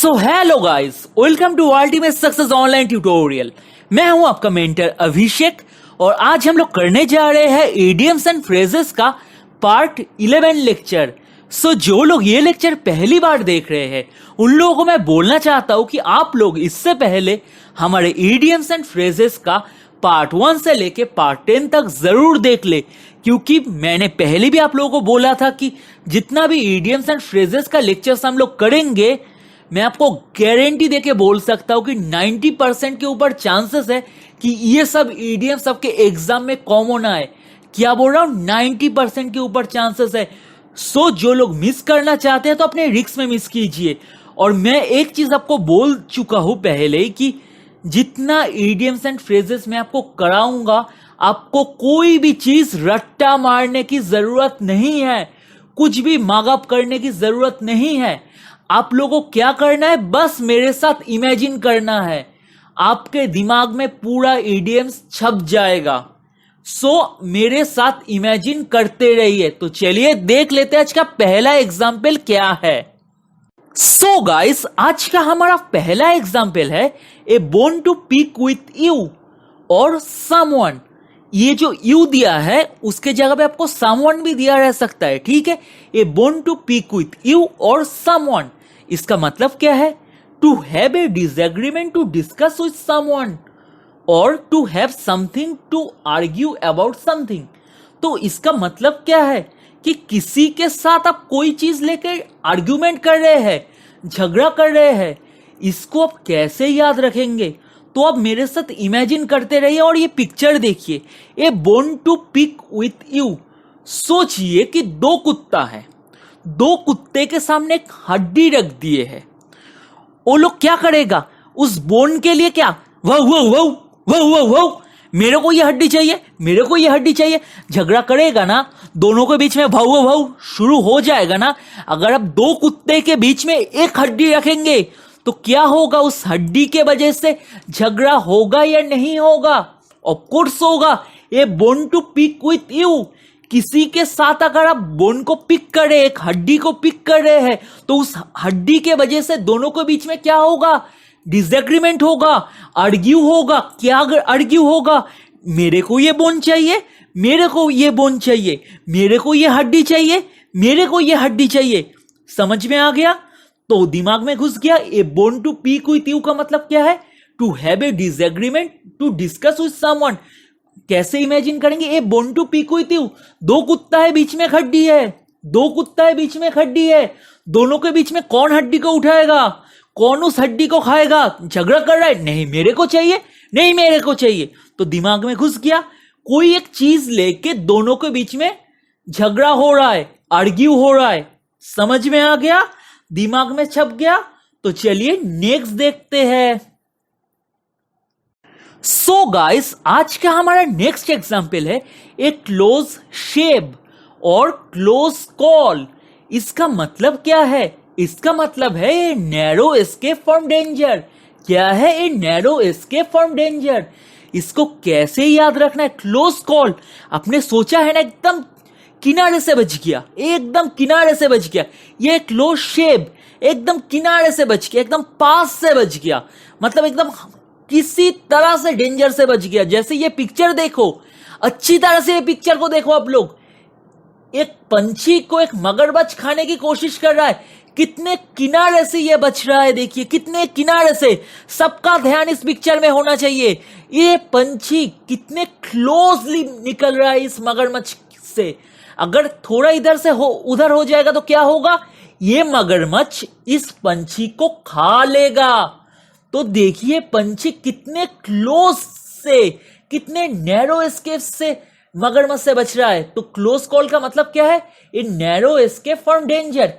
So hello guys, welcome to Ultimate Success Online Tutorial. मैं हूं आपका मेंटर अभिषेक और आज हम लोग करने जा रहे हैं इडियम्स एंड फ्रेजेस का पार्ट 11 लेक्चर। सो जो लोग ये लेक्चर पहली बार देख रहे हैं उन लोगों को मैं बोलना चाहता हूं कि आप लोग इससे पहले हमारे इडियम्स एंड फ्रेजेस का पार्ट 1 से लेके पार्ट 10 तक जरूर देख ले, क्योंकि मैंने पहले भी आप लोगों को बोला था कि जितना भी इडियम्स एंड फ्रेजेस का लेक्चर्स हम लोग करेंगे, मैं आपको गारंटी देके बोल सकता हूं कि 90% के ऊपर चांसेस है कि ये सब इडियम सबके एग्जाम में कॉमन आए। क्या बोल रहा हूं, 90% के ऊपर चांसेस है। सो जो लोग मिस करना चाहते हैं तो अपने रिस्क में मिस कीजिए। और मैं एक चीज आपको बोल चुका हूं पहले ही कि जितना इडियम्स एंड फ्रेजेस मैं आपको कराऊंगा, आपको कोई भी चीज रट्टा मारने की जरूरत नहीं है, कुछ भी मागअप करने की जरूरत नहीं है। आप लोगों को क्या करना है, बस मेरे साथ इमेजिन करना है, आपके दिमाग में पूरा इडियम्स छप जाएगा। सो मेरे साथ इमेजिन करते रहिए। तो चलिए देख लेते हैं आज का पहला एग्जाम्पल क्या है। सो गाइस, आज का हमारा पहला एग्जाम्पल है a bone to pick with you or someone. ये जो यू दिया है उसके जगह पे आपको समवन भी दिया रह सकता है, ठीक है। A bone to pick with you or someone, इसका मतलब क्या है, to have a disagreement to discuss with someone or to have something to argue about something. तो इसका मतलब क्या है कि किसी के साथ आप कोई चीज लेकर आर्ग्यूमेंट कर रहे हैं, झगड़ा कर रहे हैं, इसको आप कैसे याद रखेंगे। तो आप मेरे साथ इमेजिन करते रहिए और ये पिक्चर देखिए, a bone to pick with you. सोचिए कि दो कुत्ता है, दो कुत्ते के सामने एक हड्डी रख दिए है। वो लोग क्या करेगा, उस बोन के लिए क्या वाह वाह वाह वाह वाह वाह, मेरे को ये हड्डी चाहिए, मेरे को ये हड्डी चाहिए, झगड़ा करेगा ना, दोनों के बीच में भाव भाव शुरू हो जाएगा ना। अगर आप दो कुत्ते के बीच में एक हड्डी रखेंगे तो क्या होगा, उस हड्डी के वजह से झगड़ा होगा या नहीं होगा? ऑफ कोर्स होगा। ये bone to pick with you, किसी के साथ अगर आप बोन को पिक कर रहे हैं, एक हड्डी को पिक कर रहे हैं, तो उस हड्डी के वजह से दोनों के बीच में क्या होगा, डिसएग्रीमेंट होगा, आर्ग्यू होगा। क्या आर्ग्यू होगा, मेरे को ये बोन चाहिए, मेरे को ये बोन चाहिए, मेरे को ये हड्डी चाहिए, मेरे को ये हड्डी चाहिए। समझ में आ गया? तो दिमाग में घुस गया। A bone to pick with you का मतलब क्या है, to have a disagreement to discuss with someone. कैसे इमेजिन करेंगे, a bone to pick with you, दो कुत्ता है, बीच में हड्डी है, दो कुत्ता है, बीच में हड्डी है, दोनों के बीच में कौन हड्डी को उठाएगा, कौन उस हड्डी को खाएगा? झगड़ा कर रहा है, नहीं मेरे को चाहिए, नहीं मेरे को चाहिए। तो दिमाग में घुस गया, कोई एक चीज लेके दोनों के बीच में झगड़ा हो रहा है, आर्ग्यू हो रहा है। समझ में आ गया, दिमाग में छप गया। तो चलिए नेक्स्ट देखते हैं। सो गाइस, आज का हमारा नेक्स्ट एग्जाम्पल है ए क्लोज शेव और क्लोज कॉल। इसका मतलब क्या है, इसका मतलब है a narrow escape from danger. क्या है a narrow escape from danger? इसको कैसे याद रखना है, क्लोज कॉल। आपने सोचा है ना, एकदम किनारे से बच गया, एकदम किनारे से बच गया। ये क्लोज शेव, एकदम किनारे से बच गया, एकदम पास से बच गया, मतलब एकदम किसी तरह से डेंजर से बच गया। जैसे ये पिक्चर देखो, अच्छी तरह से ये पिक्चर को देखो आप लोग। एक पंछी को एक मगरमच्छ खाने की कोशिश कर रहा है, कितने किनारे से ये बच रहा है, देखिए कितने किनारे से। सबका ध्यान इस पिक्चर में होना चाहिए। ये पंछी कितने क्लोजली निकल रहा है इस मगरमच्छ से। अगर थोड़ा इधर से उधर हो जाएगा तो क्या होगा, ये मगरमच्छ इस पंछी को खा लेगा। तो देखिए पंछी कितने क्लोज से, कितने नैरो एस्केप से मगरमच्छ से बच रहा है। तो क्लोज कॉल का मतलब क्या है, a narrow escape from danger.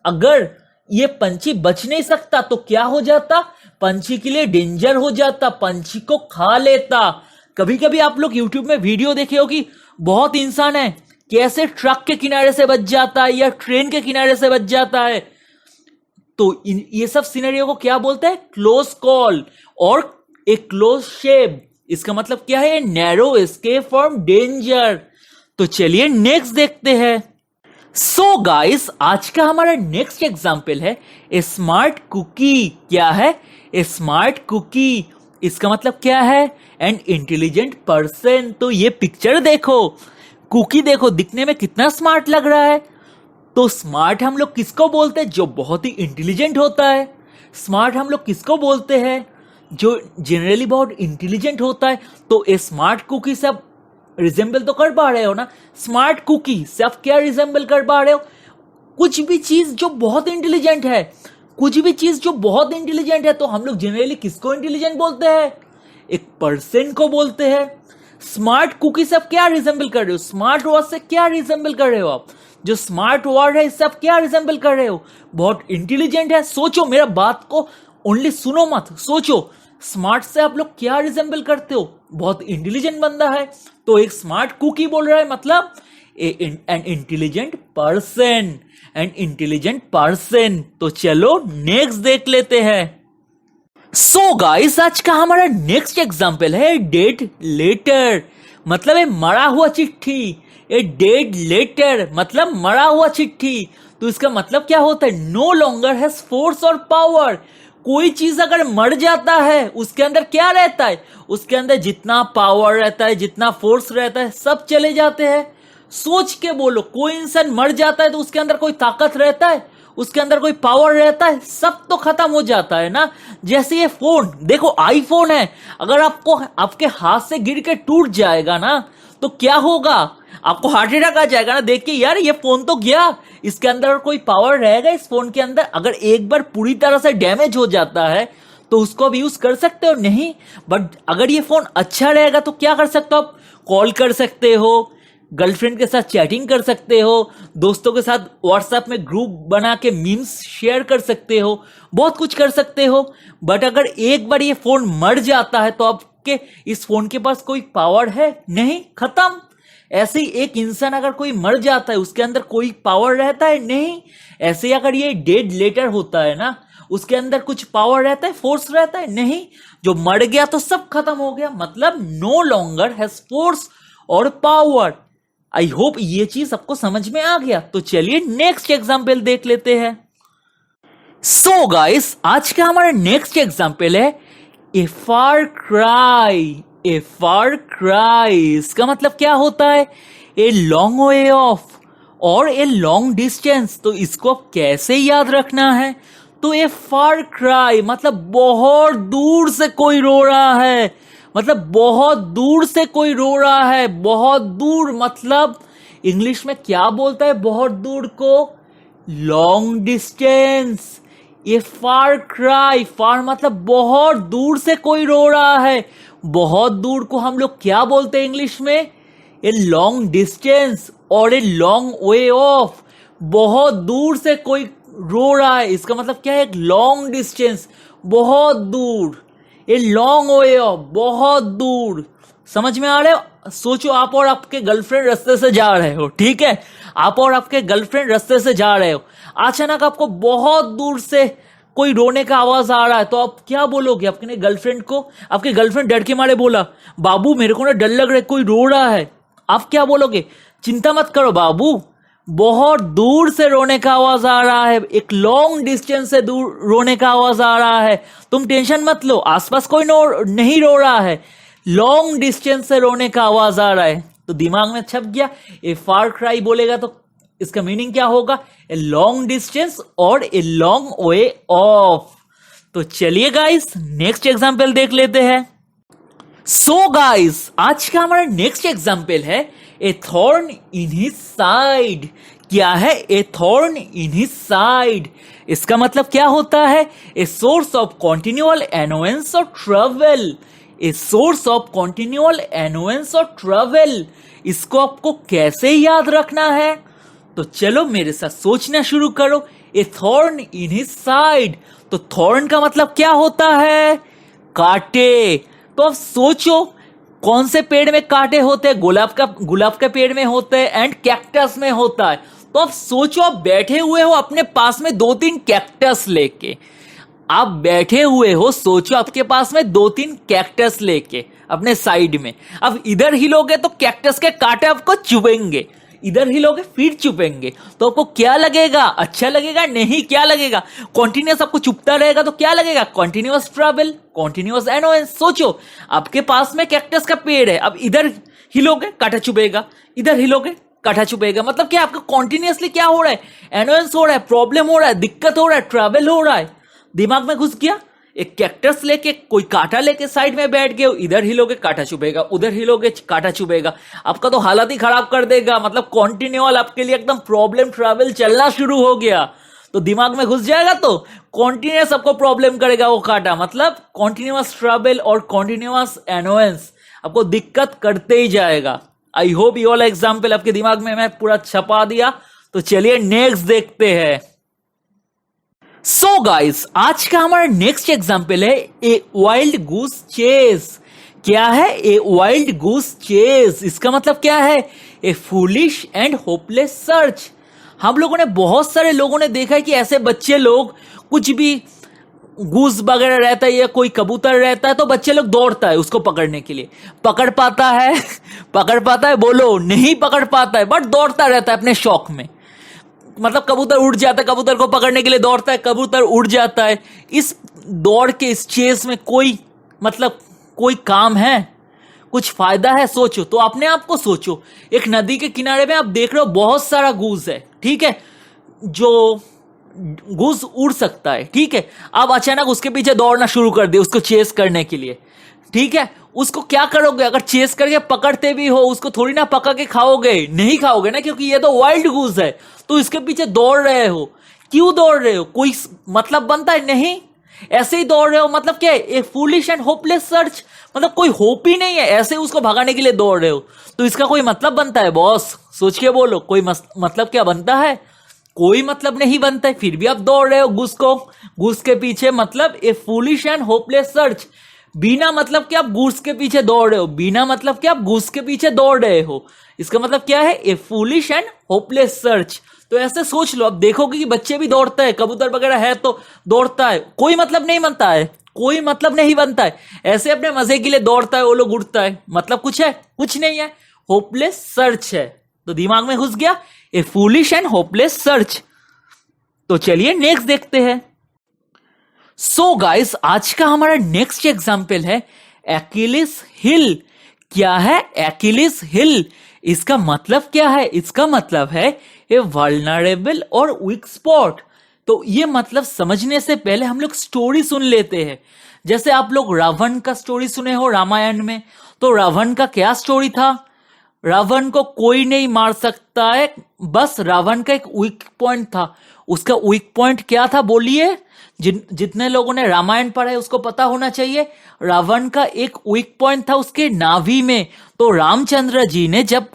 अगर ये पंछी बच नहीं सकता तो क्या हो जाता, पंछी के लिए डेंजर हो जाता, पंछी को खा लेता। कभी कभी आप लोग यूट्यूब में वीडियो देखे हो कि बहुत इंसान है कैसे ट्रक के किनारे से बच जाता है या ट्रेन के किनारे से बच जाता है। तो ये सब सिनेरियो को क्या बोलते हैं, क्लोज कॉल और ए क्लोज शेव। इसका मतलब क्या है, नैरो एस्केप फ्रॉम डेंजर। तो चलिए नेक्स्ट देखते हैं। सो गाइस, आज का हमारा नेक्स्ट एग्जाम्पल है ए स्मार्ट कुकी। क्या है? A smart cookie. इसका मतलब क्या है? An intelligent person. तो ये पिक्चर देखो, कुकी देखो, दिखने में कितना स्मार्ट लग रहा है। तो स्मार्ट हम लोग किसको बोलते हैं? जो बहुत ही इंटेलिजेंट होता है। स्मार्ट हम लोग किसको बोलते हैं? जो जनरली बहुत इंटेलिजेंट होता है। तो ए स्मार्ट कुकी से आप रिजेंबल तो कर पा रहे हो ना? स्मार्ट कुकी से आप क्या रिजेंबल कर पा रहे हो? कुछ भी चीज जो बहुत इंटेलिजेंट है, कुछ भी चीज जो बहुत इंटेलिजेंट है। तो हम लोग जनरली किसको इंटेलिजेंट बोलते हैं? एक पर्सन को बोलते हैं। स्मार्ट कुकी से आप क्या रिजेंबल कर रहे हो? स्मार्ट वर्ड से क्या रिजेंबल कर रहे हो आप? जो स्मार्ट वर्ड है इससे आप क्या रिजेंबल कर रहे हो? बहुत इंटेलिजेंट है। सोचो, मेरा बात को ओनली सुनो मत, सोचो। स्मार्ट से आप लोग क्या रिजेंबल करते हो? बहुत इंटेलिजेंट बंदा है। तो एक स्मार्ट कुकी बोल रहा है, मतलब N intelligent person, N intelligent person. तो चलो नेक्स्ट देख लेते हैं। सो गाइस, आज का हमारा नेक्स्ट एग्जाम्पल है डेड लेटर, मतलब है मरा हुआ चिट्ठी। ए डेड लेटर मतलब मरा हुआ चिट्ठी। तो इसका मतलब क्या होता है? नो लॉन्गर हैज फोर्स और पावर। कोई चीज अगर मर जाता है, उसके अंदर क्या रहता है? उसके अंदर जितना पावर रहता है, जितना फोर्स रहता है, सब चले जाते हैं। सोच के बोलो, कोई इंसान मर जाता है तो उसके अंदर कोई ताकत रहता है? उसके अंदर कोई पावर रहता है? सब तो खत्म हो जाता है ना। जैसे ये फोन देखो, आईफोन है, अगर आपको आपके हाथ से गिर के टूट जाएगा ना, तो क्या होगा? आपको हार्ट अटैक आ जाएगा ना देख के, यार ये फोन तो गया, इसके अंदर कोई पावर रहेगा इस फोन के अंदर? अगर एक बार पूरी तरह से डैमेज हो जाता है तो उसको अब यूज कर सकते हो? नहीं। बट अगर ये फोन अच्छा रहेगा तो क्या कर सकते हो आप? कॉल कर सकते हो, गर्लफ्रेंड के साथ चैटिंग कर सकते हो, दोस्तों के साथ व्हाट्सएप में ग्रुप बना के मीम्स शेयर कर सकते हो, बहुत कुछ कर सकते हो। बट अगर एक बार ये फोन मर जाता है तो आपके इस फोन के पास कोई पावर है? नहीं, खत्म। ऐसे ही एक इंसान अगर कोई मर जाता है, उसके अंदर कोई पावर रहता है? नहीं। ऐसे ही अगर ये डेड लेटर होता है ना, उसके अंदर कुछ पावर रहता है, फोर्स रहता है? नहीं। जो मर गया तो सब खत्म हो गया, मतलब नो लॉन्गर हैज फोर्स और पावर। आई होप ये चीज आपको समझ में आ गया। तो चलिए नेक्स्ट एग्जाम्पल देख लेते हैं। सो गाइस, आज का हमारा नेक्स्ट एग्जाम्पल है ए फार क्राई। ए फार क्राई इसका मतलब क्या होता है? ए लॉन्ग वे ऑफ और ए लॉन्ग डिस्टेंस। तो इसको आप कैसे याद रखना है? तो ए फार क्राई मतलब बहुत दूर से कोई रो रहा है, मतलब बहुत दूर से कोई रो रहा है। बहुत दूर मतलब इंग्लिश में क्या बोलता है बहुत दूर को? Long distance. ये फार क्राई, फार मतलब बहुत दूर से कोई रो रहा है। बहुत दूर को हम लोग क्या बोलते हैं इंग्लिश में? ए लॉन्ग डिस्टेंस और ए लॉन्ग वे ऑफ। बहुत दूर से कोई रो रहा है, इसका मतलब क्या है? एक लॉन्ग डिस्टेंस, बहुत दूर। ए लॉन्ग वे ऑफ, बहुत दूर। समझ में आ रहे हो? सोचो, आप और आपके गर्लफ्रेंड रास्ते से जा रहे हो, ठीक है? आप और आपके गर्लफ्रेंड रास्ते से जा रहे हो, अचानक आपको बहुत दूर से कोई रोने का आवाज आ रहा है, तो आप क्या बोलोगे अपने गर्लफ्रेंड को? आपके गर्लफ्रेंड डर के मारे बोला, बाबू मेरे को ना डर लग रहा है, कोई रो रहा है। आप क्या बोलोगे? चिंता मत करो बाबू, बहुत दूर से रोने का आवाज आ रहा है, एक लॉन्ग डिस्टेंस से दूर रोने का आवाज आ रहा है, तुम टेंशन मत लो, आसपास कोई नहीं रो रहा है, लॉन्ग डिस्टेंस से रोने का आवाज आ रहा है। तो दिमाग में छप गया, ए फार क्राई बोलेगा तो इसका मीनिंग क्या होगा? ए लॉन्ग डिस्टेंस और ए लॉन्ग वे ऑफ। तो चलिए गाइस नेक्स्ट एग्जाम्पल देख लेते हैं। सो गाइस, आज का हमारा नेक्स्ट एग्जाम्पल है a thorn in his side. क्या है? A thorn in his side. इसका मतलब क्या होता है? A source of continual annoyance or trouble. A source of continual annoyance or trouble. इसको आपको कैसे याद रखना है? तो चलो मेरे साथ सोचना शुरू करो। ए थॉर्न इन हिज साइड, तो थॉर्न का मतलब क्या होता है? कांटे। तो अब सोचो, कौन से पेड़ में कांटे होते हैं? गुलाब का पेड़ में होते हैं एंड कैक्टस में होता है। तो अब सोचो, आप बैठे हुए हो अपने पास में 2-3 कैक्टस लेके, आप बैठे हुए हो, सोचो आपके पास में 2-3 कैक्टस लेके अपने साइड में, अब इधर हिलोगे तो कैक्टस के कांटे आपको चुभेंगे, इधर हिलोगे फिर चुपेंगे, तो आपको क्या लगेगा? अच्छा लगेगा? नहीं, क्या लगेगा? कॉन्टिन्यूअस आपको चुपता रहेगा तो क्या लगेगा? Continuous trouble, continuous annoyance. सोचो, आपके पास में कैक्टस का पेड़ है, अब इधर हिलोगे कांटा चुभेगा, इधर हिलोगे कांटा चुभेगा। मतलब क्या आपका कॉन्टिन्यूअसली क्या हो रहा है? एनोयंस हो रहा है, प्रॉब्लम हो रहा है, दिक्कत हो रहा है, ट्रैवल हो रहा है। दिमाग में घुस गया। एक कैक्टस लेके कोई कांटा लेके साइड में बैठ गए, इधर हिलोगे कांटा चुभेगा, उधर हिलोगे कांटा चुभेगा, आपका तो हालत ही खराब कर देगा। मतलब कॉन्टिन्यूअल आपके लिए एकदम प्रॉब्लम ट्रैवल चलना शुरू हो गया, तो दिमाग में घुस जाएगा तो कॉन्टिन्यूअस आपको प्रॉब्लम करेगा वो कांटा। मतलब कॉन्टिन्यूअस ट्रैवल और कॉन्टिन्यूअस एनोयंस आपको दिक्कत करते ही जाएगा। आई होप ये वाला एग्जाम्पल आपके दिमाग में मैं पूरा छपा दिया। तो चलिए नेक्स्ट देखते हैं। सो गाइस, आज का हमारा नेक्स्ट एग्जाम्पल है ए वाइल्ड गूस चेस। क्या है? A wild goose chase. इसका मतलब क्या है? A foolish and hopeless search. हम लोगों ने, बहुत सारे लोगों ने देखा है कि ऐसे बच्चे लोग, कुछ भी गूस वगैरह रहता है या कोई कबूतर रहता है तो बच्चे लोग दौड़ता है उसको पकड़ने के लिए। पकड़ पाता है? पकड़ पाता है? बोलो, नहीं पकड़ पाता है, बट दौड़ता रहता है अपने शौक में। मतलब कबूतर उड़ जाता है, कबूतर को पकड़ने के लिए दौड़ता है, कबूतर उड़ जाता है। इस दौड़ के, इस चेस में कोई मतलब कोई काम है? कुछ फायदा है? सोचो तो, अपने आप को सोचो। एक नदी के किनारे में आप देख रहे हो बहुत सारा गूस है, ठीक है, जो गूस उड़ सकता है, ठीक है। अब अचानक उसके पीछे दौड़ना शुरू कर दिया उसको चेस करने के लिए, ठीक है। उसको क्या करोगे? अगर चेस करके पकड़ते भी हो, उसको थोड़ी ना पका के खाओगे, नहीं खाओगे ना, क्योंकि ये तो वाइल्ड गूस है। तो इसके पीछे दौड़ रहे हो, क्यों दौड़ रहे हो? कोई मतलब बनता है? नहीं, ऐसे ही दौड़ रहे हो। मतलब क्या है? A foolish and hopeless search. मतलब कोई होप ही नहीं है, ऐसे ही उसको भगाने के लिए दौड़ रहे हो, तो इसका कोई मतलब बनता है? बॉस सोच के बोलो, कोई मतलब क्या बनता है? कोई मतलब नहीं बनता है, फिर भी आप दौड़ रहे हो गूस के पीछे। मतलब ए फूलिश एंड होपलेस सर्च। बिना मतलब कि आप गूस के पीछे दौड़ रहे हो, बिना मतलब कि आप गूस के पीछे दौड़ रहे हो। इसका मतलब क्या है? A foolish and hopeless search. तो ऐसे सोच लो, अब देखोगे कि बच्चे भी दौड़ता है, कबूतर वगैरह है तो दौड़ता है, कोई मतलब नहीं बनता है, कोई मतलब नहीं बनता है। ऐसे अपने मजे के लिए दौड़ता है वो लोग, उड़ता है, मतलब कुछ है? कुछ नहीं है, होपलेस सर्च है। तो दिमाग में घुस गया, ए फूलिश एंड होपलेस सर्च। तो चलिए नेक्स्ट देखते हैं। सो गाइस, आज का हमारा नेक्स्ट एग्जाम्पल है एक्किलिस हिल। क्या है? एक्किलिस हिल। इसका मतलब क्या है? इसका मतलब है ए वल्नरेबल और वीक स्पॉट। तो ये मतलब समझने से पहले हम लोग स्टोरी सुन लेते हैं। जैसे आप लोग रावण का स्टोरी सुने हो रामायण में, तो रावण का क्या स्टोरी था? रावण को कोई नहीं मार सकता है, बस रावण का एक वीक पॉइंट था। उसका वीक पॉइंट क्या था बोलिए? जितने लोगों ने रामायण पढ़ा है उसको पता होना चाहिए। रावण का एक वीक पॉइंट था उसके नाभि में। तो रामचंद्र जी ने जब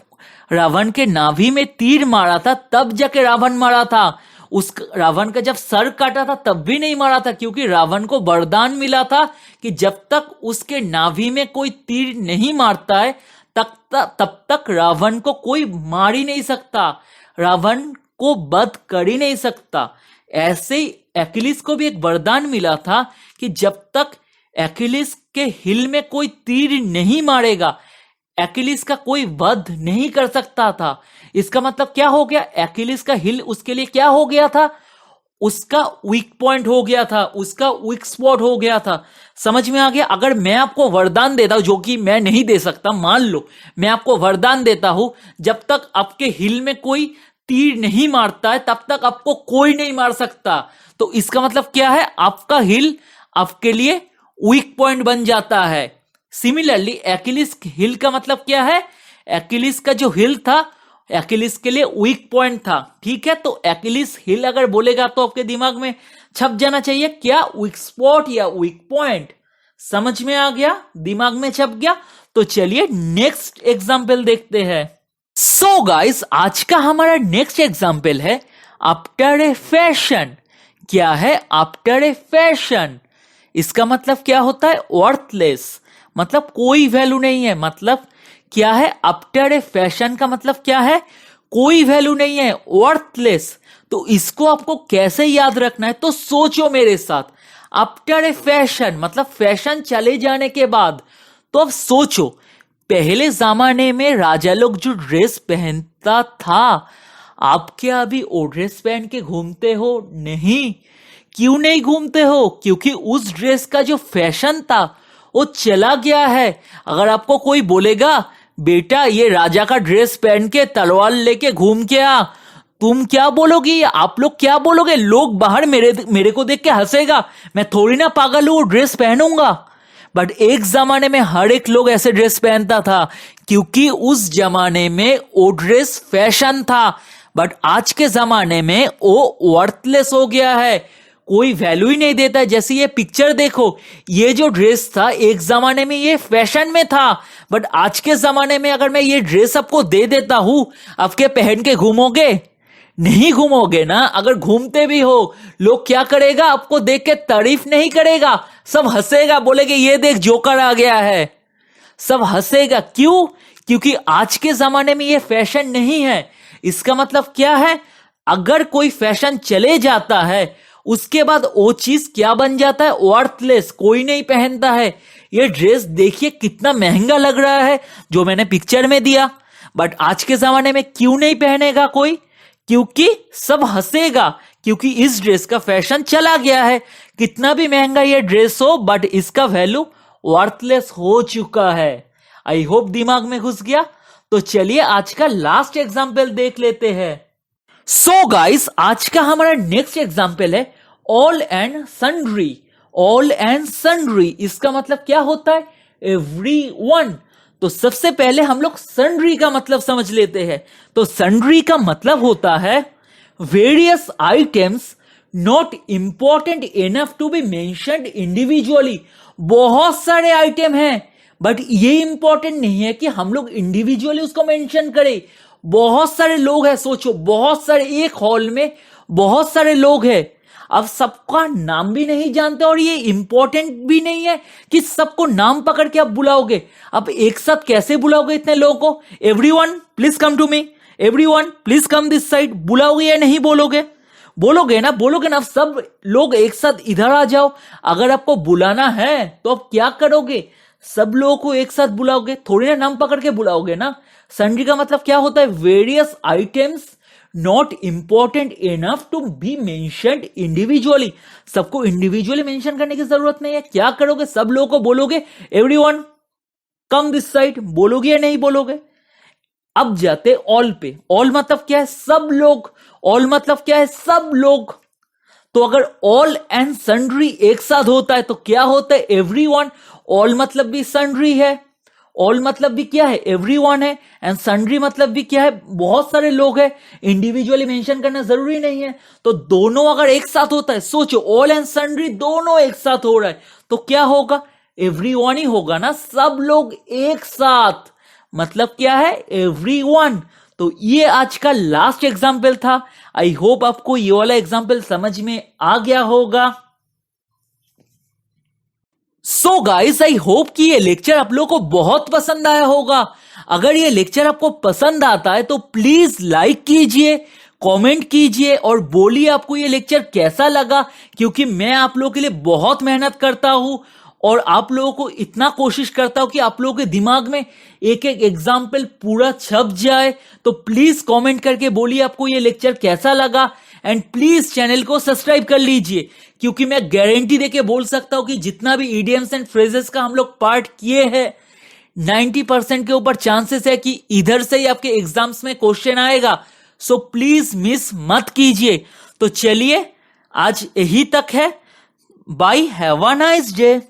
रावण के नाभि में तीर मारा था, तब जाके रावण मारा था। उस रावण का जब सर काटा था तब भी नहीं मारा था, क्योंकि रावण को वरदान मिला था कि जब तक उसके नाभि में कोई तीर नहीं मारता है तब तक रावण को कोई मार ही नहीं सकता, रावण को वध कर ही नहीं सकता। ऐसे ही एक्किलिस को भी एक वरदान मिला था कि जब तक एक्किलिस के हिल में कोई तीर नहीं मारेगा, एक्किलिस का कोई वध नहीं कर सकता था। इसका मतलब क्या हो गया? एक्किलिस का हिल उसके लिए क्या हो गया था? उसका वीक पॉइंट हो गया था, उसका वीक स्पॉट हो गया था। समझ में आ गया? अगर मैं आपको वरदान देता हूं, जो कि मैं नहीं दे सकता, मान लो मैं आपको वरदान देता हूं, जब तक आपके हिल में कोई तीर नहीं मारता है तब तक आपको कोई नहीं मार सकता। तो इसका मतलब क्या है? आपका हिल आपके लिए वीक पॉइंट बन जाता है। सिमिलरली एक्किलिस हिल का मतलब क्या है? एक्किलिस का जो हिल था, एक्किलिस के लिए वीक पॉइंट था, ठीक है। तो एक्किलिस हिल अगर बोलेगा तो आपके दिमाग में छप जाना चाहिए क्या? वीक स्पॉट या वीक पॉइंट। समझ में आ गया? दिमाग में छप गया? तो चलिए नेक्स्ट एग्जाम्पल देखते हैं। सो गाइस, आज का हमारा नेक्स्ट एग्जाम्पल है आफ्टर ए फैशन। क्या है? After a fashion. इसका मतलब क्या होता है? वर्थलेस, मतलब कोई वैल्यू नहीं है। मतलब क्या है? आफ्टर ए फैशन का मतलब क्या है? कोई वैल्यू नहीं है, वर्थलेस। तो इसको आपको कैसे याद रखना है? तो सोचो मेरे साथ, आफ्टर ए फैशन मतलब फैशन चले जाने के बाद। तो अब सोचो, पहले जमाने में राजा लोग जो ड्रेस पहनता था, आप क्या अभी वो ड्रेस पहन के घूमते हो? नहीं। क्यों नहीं घूमते हो? क्योंकि उस ड्रेस का जो फैशन था वो चला गया है। अगर आपको कोई बोलेगा बेटा ये राजा का ड्रेस पहन के तलवार लेके घूम के आ, तुम क्या बोलोगी? आप लोग क्या बोलोगे? लोग बाहर मेरे को देख के हंसेगा। मैं थोड़ी ना पागल हूं, ड्रेस पहनूंगा। बट एक जमाने में हर एक लोग ऐसे ड्रेस पहनता था क्योंकि उस जमाने में वो ड्रेस फैशन था। बट आज के जमाने में वो वर्थलेस हो गया है, कोई वैल्यू ही नहीं देता। जैसे ये पिक्चर देखो, ये जो ड्रेस था एक जमाने में ये फैशन में था, बट आज के जमाने में अगर मैं ये ड्रेस आपको दे देता हूं, आपके पहन के घूमोगे? नहीं घूमोगे ना। अगर घूमते भी हो, लोग क्या करेगा? आपको देख के तारीफ नहीं करेगा, सब हंसेगा, बोलेगे ये देख जोकर आ गया है। सब हंसेगा। क्यों? क्योंकि आज के जमाने में ये फैशन नहीं है। इसका मतलब क्या है? अगर कोई फैशन चले जाता है, उसके बाद वो चीज क्या बन जाता है? वर्थलेस, कोई नहीं पहनता है। ये ड्रेस देखिए कितना महंगा लग रहा है जो मैंने पिक्चर में दिया, बट आज के जमाने में क्यों नहीं पहनेगा कोई? क्योंकि सब हंसेगा, क्योंकि इस ड्रेस का फैशन चला गया है। कितना भी महंगा ये ड्रेस हो, बट इसका वैल्यू वर्थलेस हो चुका है। आई होप दिमाग में घुस गया। तो चलिए आज का लास्ट एग्जाम्पल देख लेते हैं। सो गाइस, आज का हमारा नेक्स्ट एग्जाम्पल है all and sundry. All and sundry इसका मतलब क्या होता है? एवरीवन। तो सबसे पहले हम लोग सन्ड्री का मतलब समझ लेते हैं। तो सन्ड्री का मतलब होता है various items not important enough to be mentioned individually. बहुत सारे आइटम हैं, बट ये इंपॉर्टेंट नहीं है कि हम लोग इंडिविजुअली उसको मेंशन करें। बहुत सारे लोग हैं, सोचो, बहुत सारे, एक हॉल में बहुत सारे लोग हैं। अब सबका नाम भी नहीं जानते और ये इंपॉर्टेंट भी नहीं है कि सबको नाम पकड़ के आप बुलाओगे। अब एक साथ कैसे बुलाओगे इतने लोगों को? Everyone please come to me, everyone please come this side, बुलाओगे या नहीं बोलोगे? बोलोगे ना, बोलोगे ना। सब लोग एक साथ इधर आ जाओ। अगर आपको बुलाना है तो आप क्या करोगे? सब लोगों को एक साथ बुलाओगे, थोड़ी ना नाम पकड़ के बुलाओगे ना। सन्ड्री का मतलब क्या होता है? Various items not important enough to be mentioned individually. सबको इंडिविजुअली मेंशन करने की जरूरत नहीं है। क्या करोगे? सब लोगों को बोलोगे एवरीवन कम दिस साइड, बोलोगे या नहीं बोलोगे? अब जाते ऑल पे। ऑल मतलब क्या है? सब लोग। ऑल मतलब क्या है? सब लोग। तो अगर ऑल एंड सन्ड्री एक साथ होता है तो क्या होता है? एवरीवन। ऑल मतलब भी सन्ड्री है, ऑल मतलब भी क्या है? एवरीवन है, एंड सन्ड्री मतलब भी क्या है? बहुत सारे लोग हैं। इंडिविजुअली मेंशन करना जरूरी नहीं है। तो दोनों अगर एक साथ होता है, सोचो ऑल एंड सन्ड्री दोनों एक साथ हो रहा है, तो क्या होगा? एवरीवन ही होगा ना, सब लोग एक साथ। मतलब क्या है? एवरीवन। तो ये आज का लास्ट एग्जाम्पल था। आई होप आपको ये वाला एग्जाम्पल समझ में आ गया होगा। सो गाइस, आई होप कि ये लेक्चर आप लोगों को बहुत पसंद आया होगा। अगर ये लेक्चर आपको पसंद आता है तो प्लीज लाइक कीजिए, कमेंट कीजिए और बोलिए आपको ये लेक्चर कैसा लगा, क्योंकि मैं आप लोगों के लिए बहुत मेहनत करता हूं और आप लोगों को इतना कोशिश करता हूं कि आप लोगों के दिमाग में एक एक एग्जाम्पल पूरा छप जाए। तो प्लीज कमेंट करके बोलिए आपको ये लेक्चर कैसा लगा, एंड प्लीज चैनल को सब्सक्राइब कर लीजिए, क्योंकि मैं गारंटी देके बोल सकता हूं कि जितना भी इडियम्स एंड फ्रेजेस का हम लोग पार्ट किए हैं, 90% के ऊपर चांसेस है कि इधर से ही आपके एग्जाम्स में क्वेश्चन आएगा। सो प्लीज मिस मत कीजिए। तो चलिए आज यही तक है। Bye, have a nice day.